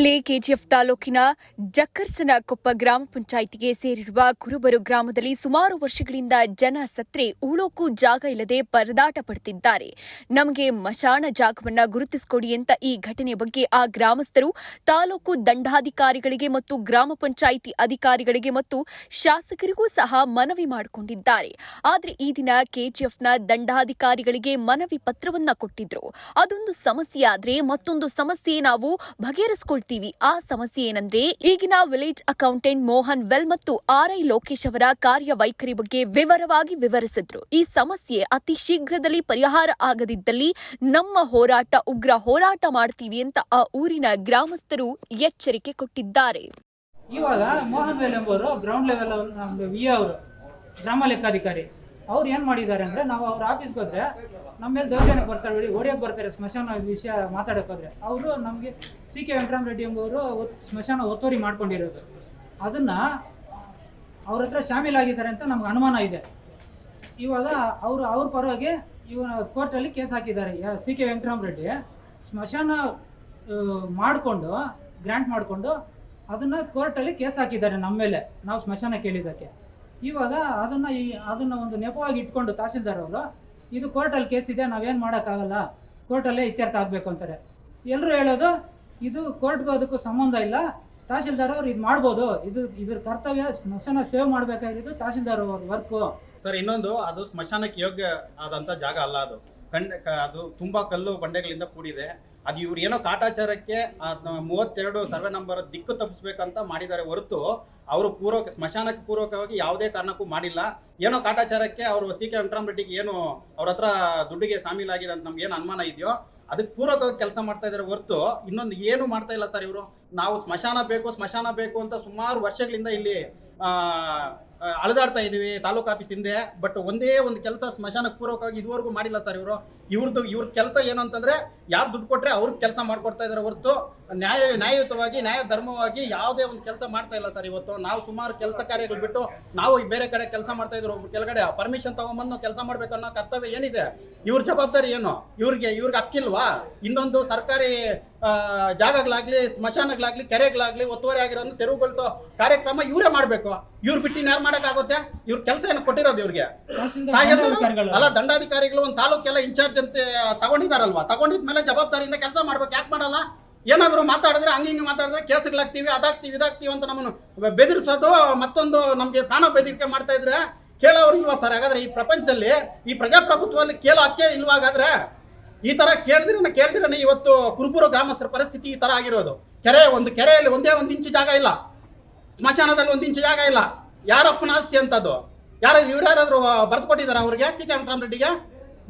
ಇಲ್ಲಿ ಕೆಜಿಎಫ್ ತಾಲೂಕಿನ ಜಕ್ಕರ್ಸನಕೊಪ್ಪ ಗ್ರಾಮ ಪಂಚಾಯಿತಿಗೆ ಸೇರಿರುವ ಕುರುಬರು ಗ್ರಾಮದಲ್ಲಿ ಸುಮಾರು ವರ್ಷಗಳಿಂದ ಜನ ಸತ್ರೆ ಉಳೋಕು ಜಾಗ ಇಲ್ಲದೆ ಪರದಾಟ ಪಡುತ್ತಿದ್ದಾರೆ. ನಮಗೆ ಮಶಾನ ಜಾಗವನ್ನ ಗುರುತಿಸಿಕೊಡಿ ಅಂತ ಈ ಘಟನೆ ಬಗ್ಗೆ ಆ ಗ್ರಾಮಸ್ಥರು ತಾಲೂಕು ದಂಡಾಧಿಕಾರಿಗಳಿಗೆ ಮತ್ತು ಗ್ರಾಮ ಪಂಚಾಯಿತಿ ಅಧಿಕಾರಿಗಳಿಗೆ ಮತ್ತು ಶಾಸಕರಿಗೂ ಸಹ ಮನವಿ ಮಾಡಿಕೊಂಡಿದ್ದಾರೆ. ಆದರೆ ಈ ದಿನ ಕೆಜಿಎಫ್ನ ದಂಡಾಧಿಕಾರಿಗಳಿಗೆ ಮನವಿ ಪತ್ರವನ್ನ ಕೊಟ್ಟಿದ್ರು. ಅದೊಂದು ಸಮಸ್ಯೆ ಆದ್ರೆ ಮತ್ತೊಂದು ಸಮಸ್ಯೆ ನಾವು ಬಗೆಹರಿಸಿಕೊಳ್ಳುತ್ತೇವೆ. ಆ ಸಮಸ್ಯೆ ಏನಂದ್ರೆ ಈಗಿನ ವಿಲೇಜ್ ಅಕೌಂಟೆಂಟ್ ಮೋಹನ್ ವೆಲ್ ಮತ್ತು ಆರ್ಐ ಲೋಕೇಶ್ ಅವರ ಕಾರ್ಯವೈಖರಿ ಬಗ್ಗೆ ವಿವರವಾಗಿ ವಿವರಿಸಿದ್ರು. ಈ ಸಮಸ್ಯೆ ಅತಿ ಶೀಘ್ರದಲ್ಲಿ ಪರಿಹಾರ ಆಗದಿದ್ದಲ್ಲಿ ನಮ್ಮ ಹೋರಾಟ ಉಗ್ರ ಹೋರಾಟ ಮಾಡ್ತೀವಿ ಅಂತ ಆ ಊರಿನ ಗ್ರಾಮಸ್ಥರು ಎಚ್ಚರಿಕೆ ಕೊಟ್ಟಿದ್ದಾರೆ. ಇವಾಗ ಮೋಹನ್ ವೆಲ್ ಎಂಬುವರು ಗ್ರೌಂಡ್ ಲೆವೆಲ್ ಅವರು ಗ್ರಾಮ ಲೆಕ್ಕಾಧಿಕಾರಿ ಅವ್ರು ಏನು ಮಾಡಿದ್ದಾರೆ ಅಂದರೆ, ನಾವು ಅವ್ರ ಆಫೀಸ್ಗೆ ಹೋದ್ರೆ ನಮ್ಮ ಮೇಲೆ ದೌರ್ಜನ್ಯಕ್ಕೆ ಬರ್ತಾರೆ, ಹೊಡಿಯೋಕ್ಕೆ ಬರ್ತಾರೆ. ಸ್ಮಶಾನ ವಿಷಯ ಮಾತಾಡೋಕ್ಕೋದ್ರೆ ಅವರು ನಮಗೆ ಸಿ.ಕೆ. ವೆಂಕಟರಾಮರೆಡ್ಡಿ ಎಂಬುವರು ಸ್ಮಶಾನ ಒತ್ತುವರಿ ಮಾಡ್ಕೊಂಡಿರೋದು, ಅದನ್ನು ಅವ್ರ ಹತ್ರ ಶಾಮೀಲಾಗಿದ್ದಾರೆ ಅಂತ ನಮ್ಗೆ ಅನುಮಾನ ಇದೆ. ಇವಾಗ ಅವ್ರ ಪರವಾಗಿ ಕೋರ್ಟಲ್ಲಿ ಕೇಸ್ ಹಾಕಿದ್ದಾರೆ. ಸಿ.ಕೆ. ವೆಂಕಟರಾಮರೆಡ್ಡಿ ಸ್ಮಶಾನ ಮಾಡಿಕೊಂಡು ಗ್ರ್ಯಾಂಟ್ ಮಾಡಿಕೊಂಡು ಅದನ್ನು ಕೋರ್ಟಲ್ಲಿ ಕೇಸ್ ಹಾಕಿದ್ದಾರೆ ನಮ್ಮ ಮೇಲೆ, ನಾವು ಸ್ಮಶಾನ ಕೇಳಿದ್ದಕ್ಕೆ. ಇವಾಗ ಅದನ್ನು ಒಂದು ನೆಪವಾಗಿ ಇಟ್ಕೊಂಡು ತಹಸೀಲ್ದಾರ್ ಅವರು ಇದು ಕೋರ್ಟಲ್ಲಿ ಕೇಸ್ ಇದೆ, ನಾವೇನು ಮಾಡೋಕ್ಕಾಗಲ್ಲ, ಕೋರ್ಟಲ್ಲೇ ಇತ್ಯರ್ಥ ಆಗಬೇಕು ಅಂತಾರೆ. ಎಲ್ಲರೂ ಹೇಳೋದು ಇದು ಕೋರ್ಟ್ಗೂ ಅದಕ್ಕೂ ಸಂಬಂಧ ಇಲ್ಲ, ತಹಸೀಲ್ದಾರ್ ಅವ್ರು ಇದು ಮಾಡ್ಬೋದು, ಇದ್ರ ಕರ್ತವ್ಯ ಸ್ಮಶಾನ ಸೇವ್ ಮಾಡಬೇಕಾಗಿರೋದು ತಹಸೀಲ್ದಾರ್ ಅವ್ರ ವರ್ಕು. ಸರ್, ಇನ್ನೊಂದು ಅದು ಸ್ಮಶಾನಕ್ಕೆ ಯೋಗ್ಯ ಆದಂಥ ಜಾಗ ಅಲ್ಲ. ಅದು ತುಂಬ ಕಲ್ಲು ಬಂಡೆಗಳಿಂದ ಕೂಡಿದೆ. ಅದು ಇವ್ರು ಏನೋ ಕಾಟಾಚಾರಕ್ಕೆ 32 ಸರ್ವೆ ನಂಬರ್ ದಿಕ್ಕು ತಪ್ಪಿಸ್ಬೇಕಂತ ಮಾಡಿದ್ದಾರೆ ಹೊರತು ಅವರು ಸ್ಮಶಾನಕ್ಕೆ ಪೂರ್ವಕವಾಗಿ ಯಾವುದೇ ಕಾರಣಕ್ಕೂ ಮಾಡಿಲ್ಲ. ಏನೋ ಕಾಟಾಚಾರಕ್ಕೆ ಅವರು ಸಿ.ಕೆ. ವೆಂಕಟರಾಮರೆಡ್ಡಿಗೆ ಏನು ಅವ್ರ ಹತ್ರ ದುಡ್ಡಿಗೆ ಶಾಮೀಲಾಗಿದೆ ಅಂತ ನಮ್ಗೆ ಏನು ಅನುಮಾನ ಇದೆಯೋ ಅದಕ್ಕೆ ಪೂರಕವಾಗಿ ಕೆಲಸ ಮಾಡ್ತಾ ಇದ್ದಾರೆ ಹೊರತು ಇನ್ನೊಂದು ಏನು ಮಾಡ್ತಾ ಇಲ್ಲ ಸರ್. ಇವರು ನಾವು ಸ್ಮಶಾನ ಬೇಕು ಅಂತ ಸುಮಾರು ವರ್ಷಗಳಿಂದ ಇಲ್ಲಿ ಅಳೆದಾಡ್ತಾ ಇದೀವಿ ತಾಲೂಕು ಆಫೀಸ್ ಹಿಂದೆ. ಬಟ್ ಒಂದೇ ಒಂದು ಕೆಲಸ ಸ್ಮಶಾನಕ್ಕೆ ಪೂರ್ವಕವಾಗಿ ಇದುವರೆಗೂ ಮಾಡಿಲ್ಲ ಸರ್. ಇವ್ರ ಕೆಲಸ ಏನು ಅಂತಂದ್ರೆ, ಯಾರು ದುಡ್ಡು ಕೊಟ್ರೆ ಅವ್ರಿಗೆ ಕೆಲಸ ಮಾಡ್ಕೊಡ್ತಾ ಇದ್ದಾರೆ ಹೊರತು ನ್ಯಾಯಯುತವಾಗಿ ನ್ಯಾಯ ಧರ್ಮವಾಗಿ ಯಾವುದೇ ಒಂದು ಕೆಲಸ ಮಾಡ್ತಾ ಇಲ್ಲ ಸರ್. ಇವತ್ತು ನಾವು ಸುಮಾರು ಕೆಲಸ ಕಾರ್ಯಗಳು ಬಿಟ್ಟು ನಾವು ಬೇರೆ ಕಡೆ ಕೆಲಸ ಮಾಡ್ತಾ ಇದ್ರು. ಕೆಳಗಡೆ ಪರ್ಮಿಷನ್ ತಗೊಂಡ್ಬಂದು ಕೆಲಸ ಮಾಡ್ಬೇಕನ್ನೋ ಕರ್ತವ್ಯ ಏನಿದೆ, ಇವ್ರ ಜವಾಬ್ದಾರಿ ಏನು? ಇವ್ರಿಗೆ ಹಕ್ಕಿಲ್ವಾ? ಇನ್ನೊಂದು ಸರ್ಕಾರಿ ಜಾಗಗಳಾಗ್ಲಿ, ಸ್ಮಶಾನಗಳಾಗ್ಲಿ, ಕೆರೆಗಳಾಗ್ಲಿ ಒತ್ತುವರಿ ಆಗಿರೋದನ್ನ ತೆರವುಗೊಳಿಸೋ ಕಾರ್ಯಕ್ರಮ ಇವರೇ ಮಾಡ್ಬೇಕು. ಇವ್ರು ಬಿಟ್ಟು ಯಾರು ಮಾಡೋಕ್ಕಾಗುತ್ತೆ? ಇವ್ರ ಕೆಲಸ ಏನು ಕೊಟ್ಟಿರೋದು ಇವ್ರಿಗೆ? ಅಲ್ಲ, ದಂಡಾಧಿಕಾರಿಗಳು ಒಂದು ತಾಲೂಕೆಲ್ಲ ಇನ್ಚಾರ್ಜ್ ಅಂತ ತಗೊಂಡಿದಾರಲ್ವಾ, ತಗೊಂಡಿದ್ಮೇಲೆ ಜವಾಬ್ದಾರಿಯಿಂದ ಕೆಲಸ ಮಾಡ್ಬೇಕು. ಯಾಕೆ ಮಾಡಲ್ಲ? ಏನಾದರೂ ಮಾತಾಡಿದ್ರೆ ಹಿಂಗೆ ಮಾತಾಡಿದ್ರೆ ಕೇಸ್ಗಳಾಗ್ತೀವಿ, ಇದಾಗ್ತೀವಿ ಅಂತ ನಮ್ಮನ್ನು ಬೆದರಿಸೋದು, ಮತ್ತೊಂದು ನಮಗೆ ಪ್ರಾಣ ಬೆದರಿಕೆ ಮಾಡ್ತಾ ಇದ್ರೆ ಕೇಳೋರು ಇಲ್ವಾ ಸರ್? ಹಾಗಾದ್ರೆ ಈ ಪ್ರಪಂಚದಲ್ಲಿ, ಈ ಪ್ರಜಾಪ್ರಭುತ್ವದಲ್ಲಿ ಕೇಳೋ ಹಕ್ಕೇ ಇಲ್ವಾ? ಹಾಗಾದ್ರೆ ಈ ತರ ಕೇಳ್ದಿರನೆ ಇವತ್ತು ಕುರುಬೂರು ಗ್ರಾಮಸ್ಥರ ಪರಿಸ್ಥಿತಿ ಈ ತರ ಆಗಿರೋದು. ಕೆರೆಯಲ್ಲಿ ಒಂದೇ ಒಂದು ಇಂಚು ಜಾಗ ಇಲ್ಲ, ಸ್ಮಶಾನದಲ್ಲಿ 1 ಇಂಚು ಜಾಗ ಇಲ್ಲ. ಯಾರಪ್ಪನ ಆಸ್ತಿ ಅಂತದ್ದು? ಇವ್ರ್ಯಾರಾದ್ರೂ ಬರೆದು ಕೊಟ್ಟಿದ್ದಾರೆ ಅವ್ರಿಗೆ? ಸಿ.ಕೆ. ವೆಂಕಟರಾಮರೆಡ್ಡಿಗೆ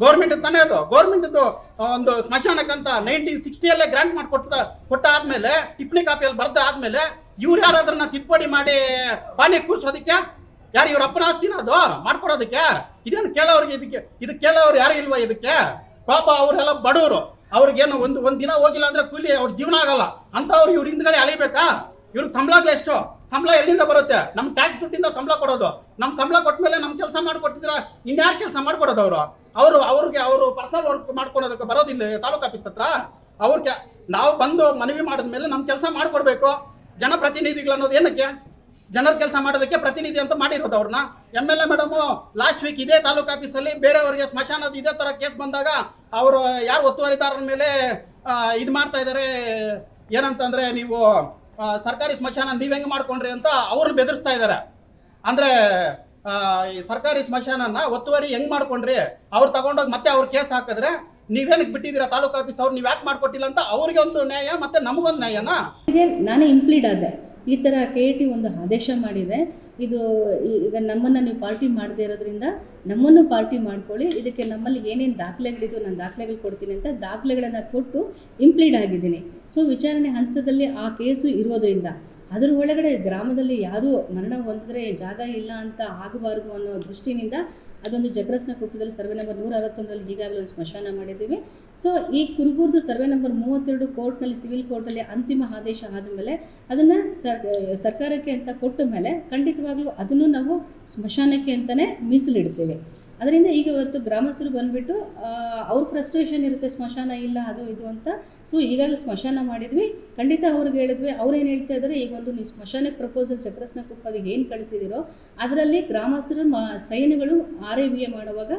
ಗೌರ್ಮೆಂಟ್ ತಾನೇ ಅದು. ಗೌರ್ಮೆಂಟ್ದು ಒಂದು ಸ್ಮಶಾನಕ್ಕಂತ 1960ಯಲ್ಲೇ ಗ್ರಾಂಟ್ ಮಾಡಿ ಕೊಟ್ಟ ಆದ್ಮೇಲೆ, ಟಿಪ್ಪಣಿ ಕಾಪಿಯಲ್ಲಿ ಬರ್ದ ಆದ್ಮೇಲೆ ಇವ್ರು ಯಾರಾದ್ರನ್ನ ತಿದ್ದುಪಡಿ ಮಾಡಿ ಪಾನಿ ಕೂರ್ಸೋದಕ್ಕೆ ಯಾರು? ಇವ್ರ ಅಪ್ಪನ ಆಸ್ತಿನ ಅದು ಮಾಡ್ಕೊಡೋದಕ್ಕೆ? ಇದೇನು ಕೇಳೋರಿಗೆ? ಇದಕ್ಕೆ ಕೇಳೋರು ಯಾರು ಇಲ್ವಾ ಇದಕ್ಕೆ? ಪಾಪ ಅವರೆಲ್ಲ ಬಡವರು, ಅವ್ರಿಗೇನು ಒಂದ್ ದಿನ ಹೋಗಿಲ್ಲ ಅಂದ್ರೆ ಕೂಲಿ ಅವ್ರ ಜೀವನ ಆಗಲ್ಲ ಅಂತವ್ರು ಇವ್ರ ಹಿಂದ್ಗಡೆ ಅಳಿಬೇಕಾ? ಇವ್ರಿಗೆ ಸಂಬಳಗಳು ಎಷ್ಟು? ಸಂಬಳ ಎಲ್ಲಿಂದ ಬರುತ್ತೆ? ನಮ್ಮ ಟ್ಯಾಕ್ಸ್ ದುಡ್ಡಿಂದ ಸಂಬಳ ಕೊಡೋದು. ನಮ್ಮ ಸಂಬಳ ಕೊಟ್ಮೇಲೆ ನಮ್ ಕೆಲಸ ಮಾಡ್ಕೊಟ್ಟಿದ್ರ ಇನ್ಯಾರು ಕೆಲಸ ಮಾಡ್ಕೊಡೋದು? ಅವರು ಪರ್ಸನಲ್ ವರ್ಕ್ ಮಾಡ್ಕೊಳೋದಕ್ಕೆ ಬರೋದಿಲ್ಲ ತಾಲೂಕು ಆಫೀಸ್ ಹತ್ರ. ನಾವು ಬಂದು ಮನವಿ ಮಾಡಿದ್ಮೇಲೆ ನಮ್ಮ ಕೆಲಸ ಮಾಡ್ಕೊಡ್ಬೇಕು. ಜನಪ್ರತಿನಿಧಿಗಳು ಅನ್ನೋದು ಏನಕ್ಕೆ? ಜನರ ಕೆಲಸ ಮಾಡೋದಕ್ಕೆ ಪ್ರತಿನಿಧಿ ಅಂತ ಮಾಡಿರೋದು ಅವ್ರನ್ನ. MLA ಮೇಡಮು ಲಾಸ್ಟ್ ವೀಕ್ ಇದೇ ತಾಲೂಕು ಆಫೀಸಲ್ಲಿ ಬೇರೆಯವರಿಗೆ ಸ್ಮಶಾನದ ಇದೇ ಥರ ಕೇಸ್ ಬಂದಾಗ ಅವರು ಯಾರು ಒತ್ತುವರಿದಾರರ ಮೇಲೆ ಇದು ಮಾಡ್ತಾ ಇದ್ದಾರೆ, ಏನಂತಂದರೆ ನೀವು ಸರ್ಕಾರಿ ಸ್ಮಶಾನ ನೀವು ಹೆಂಗೆ ಮಾಡ್ಕೊಂಡ್ರಿ ಅಂತ ಅವ್ರನ್ನ ಬೆದರಿಸ್ತಾ ಇದ್ದಾರೆ. ಅಂದರೆ ಈ ಸರ್ಕಾರಿ ಸ್ಮಶಾನನ ಒತ್ತುವರಿ ಹೆಂಗೆ ಮಾಡ್ಕೊಂಡ್ರಿ, ಅವ್ರು ತಗೊಂಡೋಗಿ ಮತ್ತೆ ಅವ್ರು ಕೇಸ್ ಹಾಕಿದ್ರೆ ನೀವೇನಕ್ಕೆ ಬಿಟ್ಟಿದ್ದೀರಾ ತಾಲೂಕು ಆಫೀಸ್ ಅವ್ರು, ನೀವು ಯಾಕೆ ಮಾಡ್ಕೊಟ್ಟಿಲ್ಲ ಅಂತ ಅವ್ರಿಗೆ ಒಂದು ನ್ಯಾಯ ಮತ್ತು ನಮಗೊಂದು ನ್ಯಾಯನಾ? ನಾನೇ ಇಂಪ್ಲೀಡ್ ಆದೆ. ಈ ಥರ KAT ಒಂದು ಆದೇಶ ಮಾಡಿದೆ. ಇದು ಈಗ ನಮ್ಮನ್ನು ನೀವು ಪಾರ್ಟಿ ಮಾಡದೇ ಇರೋದ್ರಿಂದ ನಮ್ಮನ್ನು ಪಾರ್ಟಿ ಮಾಡ್ಕೊಳ್ಳಿ, ಇದಕ್ಕೆ ನಮ್ಮಲ್ಲಿ ಏನೇನು ದಾಖಲೆಗಳಿದೆಯೋ ನಾನು ದಾಖಲೆಗಳು ಕೊಡ್ತೀನಿ ಅಂತ ದಾಖಲೆಗಳನ್ನು ಕೊಟ್ಟು ಇಂಪ್ಲೀಡ್ ಆಗಿದ್ದೀನಿ. ಸೊ ವಿಚಾರಣೆ ಹಂತದಲ್ಲಿ ಆ ಕೇಸು ಇರೋದ್ರಿಂದ ಅದರ ಒಳಗಡೆ ಗ್ರಾಮದಲ್ಲಿ ಯಾರೂ ಮರಣ ಹೊಂದಿದ್ರೆ ಜಾಗ ಇಲ್ಲ ಅಂತ ಆಗಬಾರ್ದು ಅನ್ನೋ ದೃಷ್ಟಿನಿಂದ ಅದೊಂದು ಜಕ್ಕರಸನಕೊಪ್ಪದಲ್ಲಿ ಸರ್ವೆ ನಂಬರ್ 161ರಲ್ಲಿ ಈಗಾಗಲೇ ಒಂದು ಸ್ಮಶಾನ ಮಾಡಿದ್ದೀವಿ. ಸೊ ಈ ಕುರುಬೂರ್ದು ಸರ್ವೆ ನಂಬರ್ 32 ಕೋರ್ಟ್ನಲ್ಲಿ, ಸಿವಿಲ್ ಕೋರ್ಟಲ್ಲಿ ಅಂತಿಮ ಆದೇಶ ಆದಮೇಲೆ ಅದನ್ನು ಸರ್ಕಾರಕ್ಕೆ ಅಂತ ಕೊಟ್ಟ ಮೇಲೆ ಖಂಡಿತವಾಗ್ಲೂ ಅದನ್ನು ನಾವು ಸ್ಮಶಾನಕ್ಕೆ ಅಂತಲೇ ಮೀಸಲಿಡ್ತೇವೆ. ಅದರಿಂದ ಈಗ ಇವತ್ತು ಗ್ರಾಮಸ್ಥರು ಬಂದುಬಿಟ್ಟು ಅವ್ರ ಫ್ರಸ್ಟ್ರೇಷನ್ ಇರುತ್ತೆ, ಸ್ಮಶಾನ ಇಲ್ಲ ಅದು ಇದು ಅಂತ. ಸೊ ಈಗಾಗಲೇ ಸ್ಮಶಾನ ಮಾಡಿದ್ವಿ, ಖಂಡಿತ ಅವ್ರಿಗೆ ಹೇಳಿದ್ವಿ. ಅವ್ರೇನು ಹೇಳ್ತಾ ಇದ್ದಾರೆ, ಈಗ ಒಂದು ನೀವು ಸ್ಮಶಾನಕ್ಕೆ ಪ್ರಪೋಸಲ್ ಚಕ್ರಸ್ನಕೊಪ್ಪಗೆ ಏನು ಕಳಿಸಿದಿರೋ ಅದರಲ್ಲಿ ಗ್ರಾಮಸ್ಥರು ಸೈನ್ಗಳು RIVA ಮಾಡುವಾಗ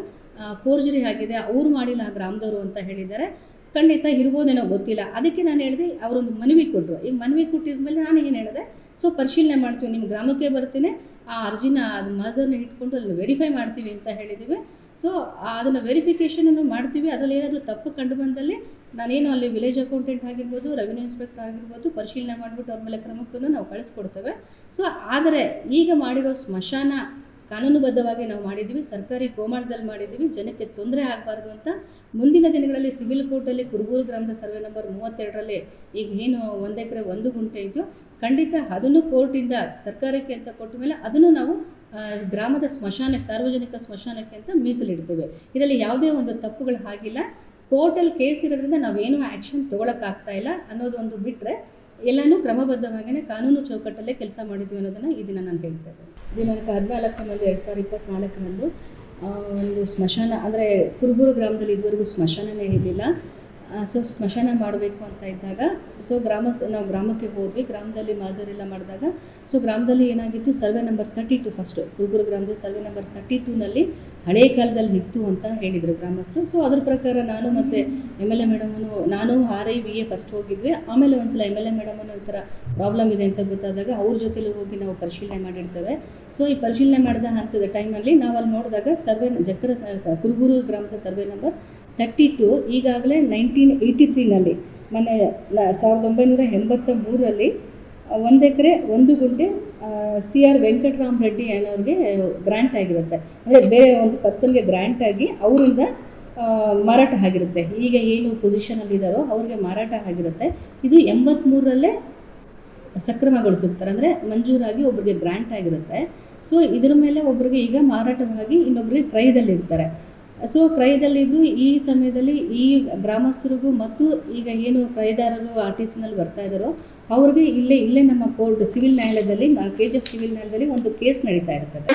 ಫೋರ್ಜರಿ ಆಗಿದೆ, ಅವ್ರು ಮಾಡಿಲ್ಲ ಆ ಗ್ರಾಮದವರು ಅಂತ ಹೇಳಿದ್ದಾರೆ. ಖಂಡಿತ ಇರ್ಬೋದೇನೋ ಗೊತ್ತಿಲ್ಲ. ಅದಕ್ಕೆ ನಾನು ಹೇಳಿದೆ, ಅವರೊಂದು ಮನವಿ ಕೊಟ್ಟರು. ಈಗ ಮನವಿ ಕೊಟ್ಟಿದ್ಮೇಲೆ ನಾನು ಏನು ಹೇಳಿದೆ, ಸೊ ಪರಿಶೀಲನೆ ಮಾಡ್ತೀವಿ, ನಿಮ್ಮ ಗ್ರಾಮಕ್ಕೆ ಬರ್ತೀನಿ, ಆ ಅರ್ಜಿನ ಅದು ಮಾಜರ್ನ ಇಟ್ಕೊಂಡು ಅದನ್ನು ವೆರಿಫೈ ಮಾಡ್ತೀವಿ ಅಂತ ಹೇಳಿದ್ದೀವಿ. ಸೊ ಅದನ್ನು ವೆರಿಫಿಕೇಷನನ್ನು ಮಾಡ್ತೀವಿ. ಅದರಲ್ಲಿ ಏನಾದರೂ ತಪ್ಪು ಕಂಡು ಬಂದಲ್ಲಿ ನಾನೇನು ಅಲ್ಲಿ ವಿಲೇಜ್ ಅಕೌಂಟೆಂಟ್ ಆಗಿರ್ಬೋದು, ರೆವಿನ್ಯೂ ಇನ್ಸ್ಪೆಕ್ಟರ್ ಆಗಿರ್ಬೋದು ಪರಿಶೀಲನೆ ಮಾಡಿಬಿಟ್ಟು ಅವ್ರ ಮೇಲೆ ಕ್ರಮಕ್ಕೂ ನಾವು ಕಳಿಸ್ಕೊಡ್ತೇವೆ. ಸೊ ಆದರೆ ಈಗ ಮಾಡಿರೋ ಸ್ಮಶಾನ ಕಾನೂನುಬದ್ಧವಾಗಿ ನಾವು ಮಾಡಿದ್ದೀವಿ, ಸರ್ಕಾರಿ ಗೋಮಾಳದಲ್ಲಿ ಮಾಡಿದ್ದೀವಿ, ಜನಕ್ಕೆ ತೊಂದರೆ ಆಗಬಾರ್ದು ಅಂತ. ಮುಂದಿನ ದಿನಗಳಲ್ಲಿ ಸಿವಿಲ್ ಕೋರ್ಟಲ್ಲಿ ಕುರುಬೂರು ಗ್ರಾಮದ ಸರ್ವೆ ನಂಬರ್ 32ರಲ್ಲಿ ಈಗ ಏನು 1 ಎಕರೆ 1 ಗುಂಟೆ ಇದೆಯೋ ಖಂಡಿತ ಅದನ್ನು ಕೋರ್ಟಿಂದ ಸರ್ಕಾರಕ್ಕೆ ಅಂತ ಕೊಟ್ಟ ಮೇಲೆ ಅದನ್ನು ನಾವು ಗ್ರಾಮದ ಸ್ಮಶಾನಕ್ಕೆ, ಸಾರ್ವಜನಿಕ ಸ್ಮಶಾನಕ್ಕೆ ಅಂತ ಮೀಸಲಿಡ್ತೇವೆ. ಇದರಲ್ಲಿ ಯಾವುದೇ ಒಂದು ತಪ್ಪುಗಳು ಆಗಿಲ್ಲ. ಕೋರ್ಟಲ್ಲಿ ಕೇಸ್ ಇರೋದ್ರಿಂದ ನಾವೇನೂ ಆ್ಯಕ್ಷನ್ ತೊಗೊಳಕ್ಕಾಗ್ತಾ ಇಲ್ಲ ಅನ್ನೋದು ಒಂದು ಬಿಟ್ಟರೆ ಎಲ್ಲನೂ ಕ್ರಮಬದ್ಧವಾಗಿಯೇ ಕಾನೂನು ಚೌಕಟ್ಟಲ್ಲೇ ಕೆಲಸ ಮಾಡಿದ್ವಿ ಅನ್ನೋದನ್ನು ಈ ದಿನ ನಾನು ಹೇಳ್ತಾ ಇದ್ದೇನೆ. ದಿನಾಂಕ 14/2024 ಒಂದು ಸ್ಮಶಾನ ಅಂದರೆ ಕುರುಬೂರು ಗ್ರಾಮದಲ್ಲಿ ಇದುವರೆಗೂ ಸ್ಮಶಾನನೇ ಇರಲಿಲ್ಲ. ಸೊ ಸ್ಮಶಾನ ಮಾಡಬೇಕು ಅಂತ ಇದ್ದಾಗ ನಾವು ಗ್ರಾಮಕ್ಕೆ ಹೋದ್ವಿ. ಗ್ರಾಮದಲ್ಲಿ ಮಾಜರೆಲ್ಲ ಮಾಡಿದಾಗ ಗ್ರಾಮದಲ್ಲಿ ಏನಾಗಿತ್ತು, ಸರ್ವೆ ನಂಬರ್ 32 ಫಸ್ಟು ಕುರುಬೂರು ಗ್ರಾಮದ ಸರ್ವೆ ನಂಬರ್ 32ನಲ್ಲಿ ಹಳೇ ಕಾಲದಲ್ಲಿ ಇತ್ತು ಅಂತ ಹೇಳಿದರು ಗ್ರಾಮಸ್ಥರು. ಸೊ ಅದ್ರ ಪ್ರಕಾರ ನಾನು ಮತ್ತು MLA ಮೇಡಮನ್ನು, ನಾನು RIVA ಫಸ್ಟ್ ಹೋಗಿದ್ವಿ. ಆಮೇಲೆ ಒಂದ್ಸಲ MLA ಮೇಡಮನ್ನು ಈ ಥರ ಪ್ರಾಬ್ಲಮ್ ಇದೆ ಅಂತ ಗೊತ್ತಾದಾಗ ಅವ್ರ ಜೊತೆಲಿ ಹೋಗಿ ನಾವು ಪರಿಶೀಲನೆ ಮಾಡಿರ್ತೇವೆ. ಸೊ ಈ ಪರಿಶೀಲನೆ ಮಾಡಿದ ಹಂತದ ಟೈಮಲ್ಲಿ ನಾವು ಅಲ್ಲಿ ನೋಡಿದಾಗ ಕುರುಬೂರು ಗ್ರಾಮದ ಸರ್ವೆ ನಂಬರ್ 32 ಈಗಾಗಲೇ 1983ನಲ್ಲಿ ಮೊನ್ನೆ 1983ರಲ್ಲಿ 1 ಎಕರೆ 1 ಗುಂಟೆ CR ವೆಂಕಟರಾಮ್ ರೆಡ್ಡಿ ಅನ್ನೋರಿಗೆ ಗ್ರ್ಯಾಂಟ್ ಆಗಿರುತ್ತೆ. ಅಂದರೆ ಬೇರೆ ಒಂದು ಪರ್ಸನ್ಗೆ ಗ್ರ್ಯಾಂಟ್ ಆಗಿ ಅವರಿಂದ ಮಾರಾಟ ಆಗಿರುತ್ತೆ. ಈಗ ಏನು ಪೊಸಿಷನಲ್ಲಿದ್ದಾರೋ ಅವ್ರಿಗೆ ಮಾರಾಟ ಆಗಿರುತ್ತೆ. ಇದು 83ರಲ್ಲೇ ಸಕ್ರಮಗೊಳಿಸಿರ್ತಾರೆ, ಅಂದರೆ ಮಂಜೂರಾಗಿ ಒಬ್ಬರಿಗೆ ಗ್ರ್ಯಾಂಟ್ ಆಗಿರುತ್ತೆ. ಸೊ ಇದ್ರ ಮೇಲೆ ಒಬ್ಬರಿಗೆ ಈಗ ಮಾರಾಟವಾಗಿ ಇನ್ನೊಬ್ಬರಿಗೆ ಕ್ರಯದಲ್ಲಿರ್ತಾರೆ. ಸೊ ಕ್ರಯದಲ್ಲಿದ್ದು ಈ ಸಮಯದಲ್ಲಿ ಈ ಗ್ರಾಮಸ್ಥರಿಗೂ ಮತ್ತು ಈಗ ಏನು ಕ್ರಯದಾರರು RTCನಲ್ಲಿ ಬರ್ತಾ ಇದ್ದಾರೋ ಅವ್ರಿಗೆ ಇಲ್ಲೇ ನಮ್ಮ ಕೋರ್ಟ್ ಸಿವಿಲ್ ನ್ಯಾಯಾಲಯದಲ್ಲಿ KGF ಸಿವಿಲ್ ನ್ಯಾಯಾಲಯದಲ್ಲಿ ಒಂದು ಕೇಸ್ ನಡೀತಾ ಇರ್ತದೆ.